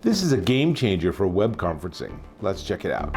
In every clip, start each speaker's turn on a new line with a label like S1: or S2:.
S1: This is a game changer for web conferencing. Let's check it out.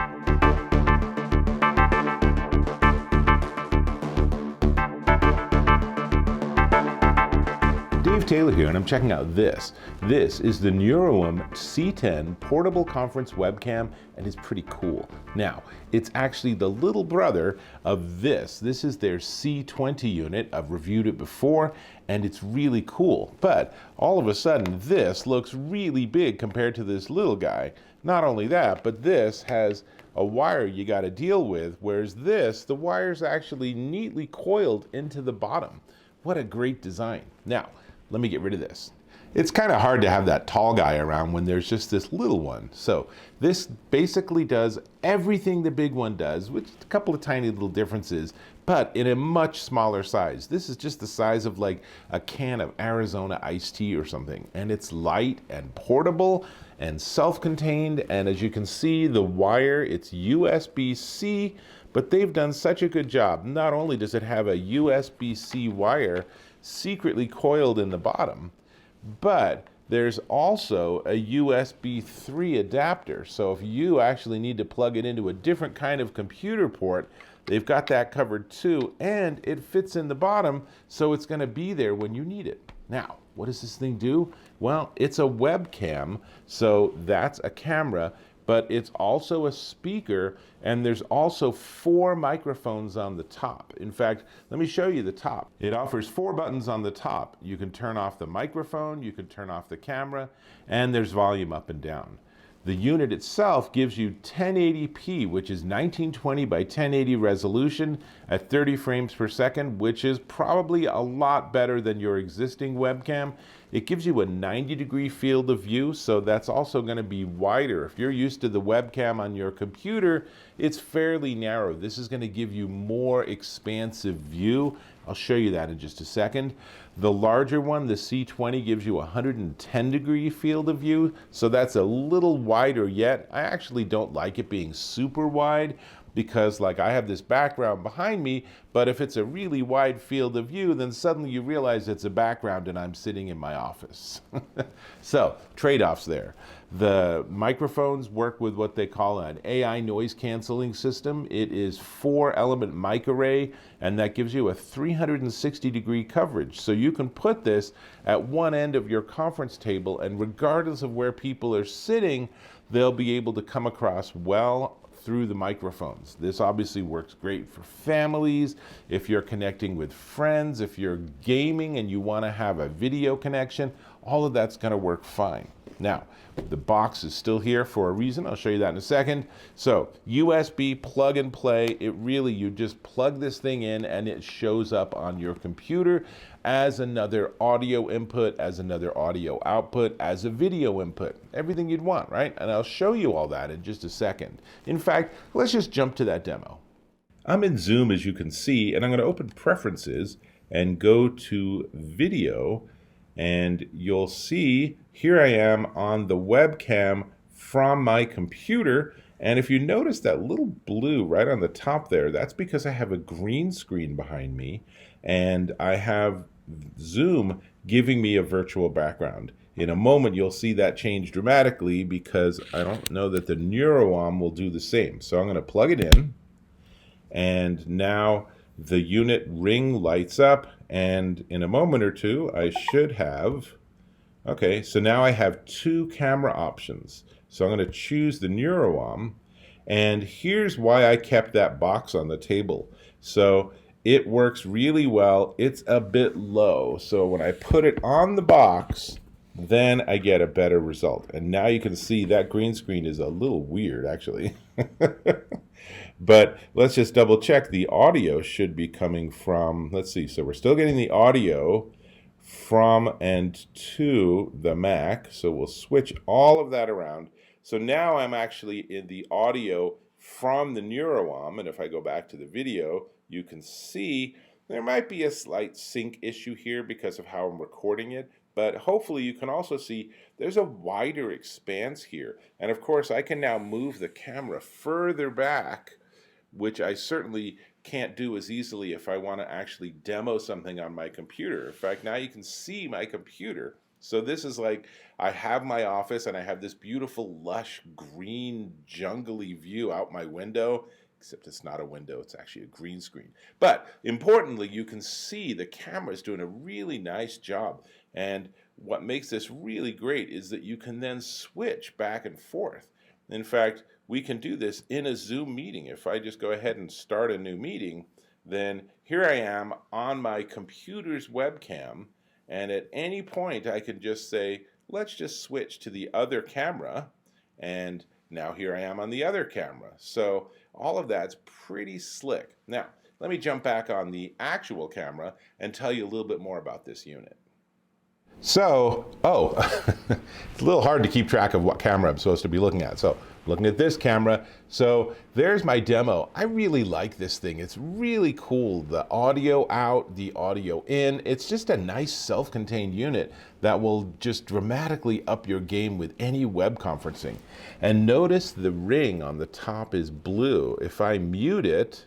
S1: Dave Taylor here, and I'm checking out this. This is the Nuroum C10 portable conference webcam, and it's pretty cool. Now, it's actually the little brother of this. This is their C20 unit. I've reviewed it before, and it's really cool. But all of a sudden, this looks really big compared to this little guy. Not only that, but this has a wire you got to deal with, whereas this, the wire's actually neatly coiled into the bottom. What a great design. Now, let me get rid of this. It's kind of hard to have that tall guy around when there's just this little one. So this basically does everything the big one does, with a couple of tiny little differences, but in a much smaller size. This is just the size of like a can of Arizona iced tea or something. And it's light and portable and self-contained. And as you can see, the wire, it's USB-C, but they've done such a good job. Not only does it have a USB-C wire secretly coiled in the bottom, but there's also a USB 3 adapter. So if you actually need to plug it into a different kind of computer port, they've got that covered too, and it fits in the bottom, so it's going to be there when you need it. Now, what does this thing do? Well, it's a webcam, so that's a camera, but it's also a speaker, and there's also 4 microphones on the top. In fact, let me show you the top. It offers 4 buttons on the top. You can turn off the microphone, you can turn off the camera, and there's volume up and down. The unit itself gives you 1080p, which is 1920 by 1080 resolution at 30 frames per second, which is probably a lot better than your existing webcam. It gives you a 90-degree field of view, so that's also going to be wider. If you're used to the webcam on your computer, it's fairly narrow. This is going to give you more expansive view. I'll show you that in just a second. The larger one, the C20, gives you a 110-degree field of view, so that's a little wider yet. I actually don't like it being super wide, because like I have this background behind me, but if it's a really wide field of view, then suddenly you realize it's a background and I'm sitting in my office. So, trade-offs there. The microphones work with what they call an AI noise canceling system. It is 4-element mic array, and that gives you a 360-degree coverage. So you can put this at one end of your conference table, and regardless of where people are sitting, they'll be able to come across well through the microphones. This obviously works great for families, if you're connecting with friends, if you're gaming and you want to have a video connection, all of that's going to work fine. Now, the box is still here for a reason. I'll show you that in a second. So, USB plug and play. You just plug this thing in and it shows up on your computer as another audio input, as another audio output, as a video input. Everything you'd want, right? And I'll show you all that in just a second. In fact, let's just jump to that demo. I'm in Zoom, as you can see, and I'm going to open Preferences and go to Video, and you'll see here I am on the webcam from my computer. And if you notice that little blue right on the top there, that's because I have a green screen behind me and I have Zoom giving me a virtual background. In a moment, you'll see that change dramatically because I don't know that the Nuroum will do the same. So I'm going to plug it in, and now the unit ring lights up, and in a moment or two, I should have, okay, so now I have 2 camera options. So I'm going to choose the Nuroum, and here's why I kept that box on the table. So it works really well. It's a bit low, so when I put it on the box, then I get a better result. And now you can see that green screen is a little weird, actually. But let's just double check. The audio should be coming from, let's see, so we're still getting the audio from and to the Mac. So we'll switch all of that around. So now I'm actually in the audio from the Nuroum, and if I go back to the video, you can see there might be a slight sync issue here because of how I'm recording it, but hopefully you can also see there's a wider expanse here. And of course, I can now move the camera further back, which I certainly can't do as easily if I want to actually demo something on my computer. In fact, now you can see my computer So this is like, I have my office and I have this beautiful lush green jungly view out my window, except it's not a window, it's actually a green screen. But importantly, you can see the camera's doing a really nice job. And what makes this really great is that you can then switch back and forth. In fact, we can do this in a Zoom meeting. If I just go ahead and start a new meeting, then here I am on my computer's webcam, and at any point I can just say, let's just switch to the other camera, and now here I am on the other camera. So all of that's pretty slick. Now, let me jump back on the actual camera and tell you a little bit more about this unit. So, it's a little hard to keep track of what camera I'm supposed to be looking at. So, looking at this camera. So, there's my demo. I really like this thing. It's really cool. The audio out, the audio in. It's just a nice self-contained unit that will just dramatically up your game with any web conferencing. And notice the ring on the top is blue. If I mute it,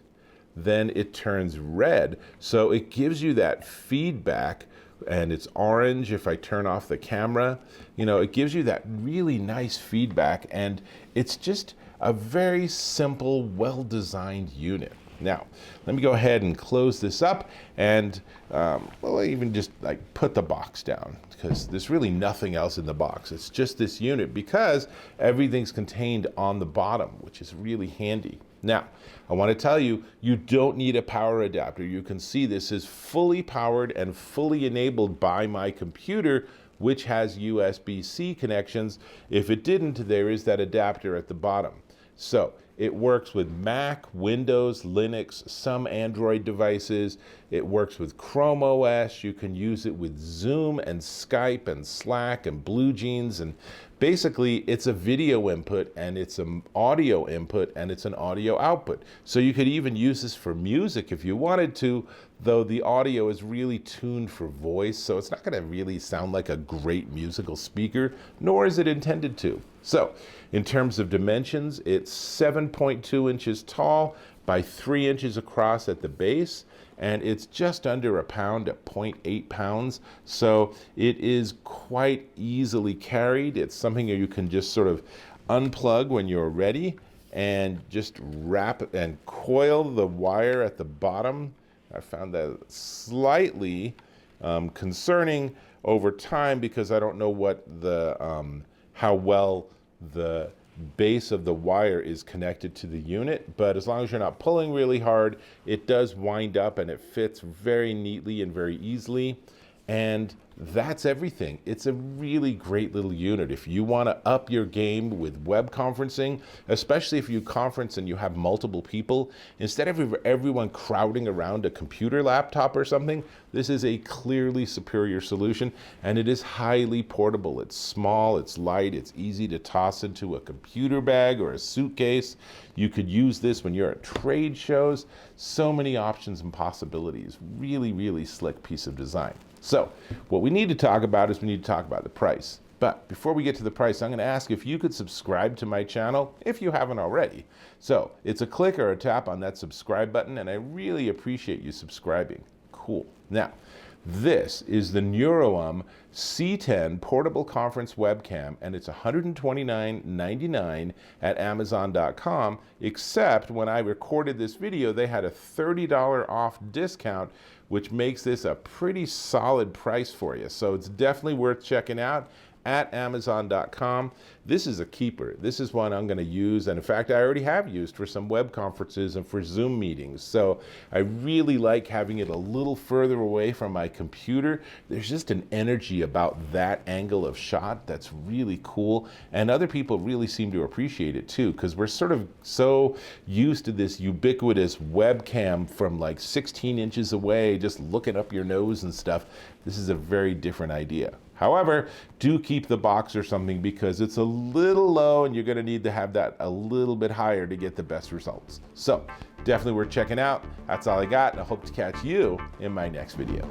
S1: then it turns red. So, it gives you that feedback. And it's orange if I turn off the camera. You know, it gives you that really nice feedback, and it's just a very simple, well-designed unit. Now, let me go ahead and close this up, and well, even just like put the box down, because there's really nothing else in the box. It's just this unit because everything's contained on the bottom, which is really handy. Now, I want to tell you, you don't need a power adapter. You can see this is fully powered and fully enabled by my computer, which has USB-C connections. If it didn't, there is that adapter at the bottom. So it works with Mac, Windows, Linux, some Android devices. It works with Chrome OS. You can use it with Zoom and Skype and Slack and BlueJeans. And basically, it's a video input and it's an audio input and it's an audio output. So you could even use this for music if you wanted to, though the audio is really tuned for voice. So it's not going to really sound like a great musical speaker, nor is it intended to. So in terms of dimensions, it's 7.2 inches tall by 3 inches across at the base, and it's just under a pound at 0.8 pounds. So it is quite easily carried. It's something that you can just sort of unplug when you're ready and just wrap and coil the wire at the bottom. I found that slightly concerning over time because I don't know what the how well the base of the wire is connected to the unit, but as long as you're not pulling really hard, it does wind up and it fits very neatly and very easily. And that's everything. It's a really great little unit. If you want to up your game with web conferencing, especially if you conference and you have multiple people, instead of everyone crowding around a computer laptop or something, this is a clearly superior solution, and it is highly portable. It's small, it's light, it's easy to toss into a computer bag or a suitcase. You could use this when you're at trade shows. So many options and possibilities. Really, really slick piece of design. So what we need to talk about is we need to talk about the price. But before we get to the price, I'm going to ask if you could subscribe to my channel if you haven't already. So it's a click or a tap on that subscribe button, and I really appreciate you subscribing. Cool. Now, this is the Nuroum C10 portable conference webcam, and it's $129.99 at Amazon.com, except when I recorded this video, they had a $30 off discount, which makes this a pretty solid price for you. So it's definitely worth checking out at Amazon.com. This is a keeper. This is one I'm going to use, and in fact I already have used for some web conferences and for Zoom meetings. So I really like having it a little further away from my computer. There's just an energy about that angle of shot that's really cool, and other people really seem to appreciate it too, because we're sort of so used to this ubiquitous webcam from like 16 inches away, just looking up your nose and stuff. This is a very different idea. However, do keep the box or something because it's a little low and you're going to need to have that a little bit higher to get the best results. So definitely worth checking out. That's all I got, and I hope to catch you in my next video.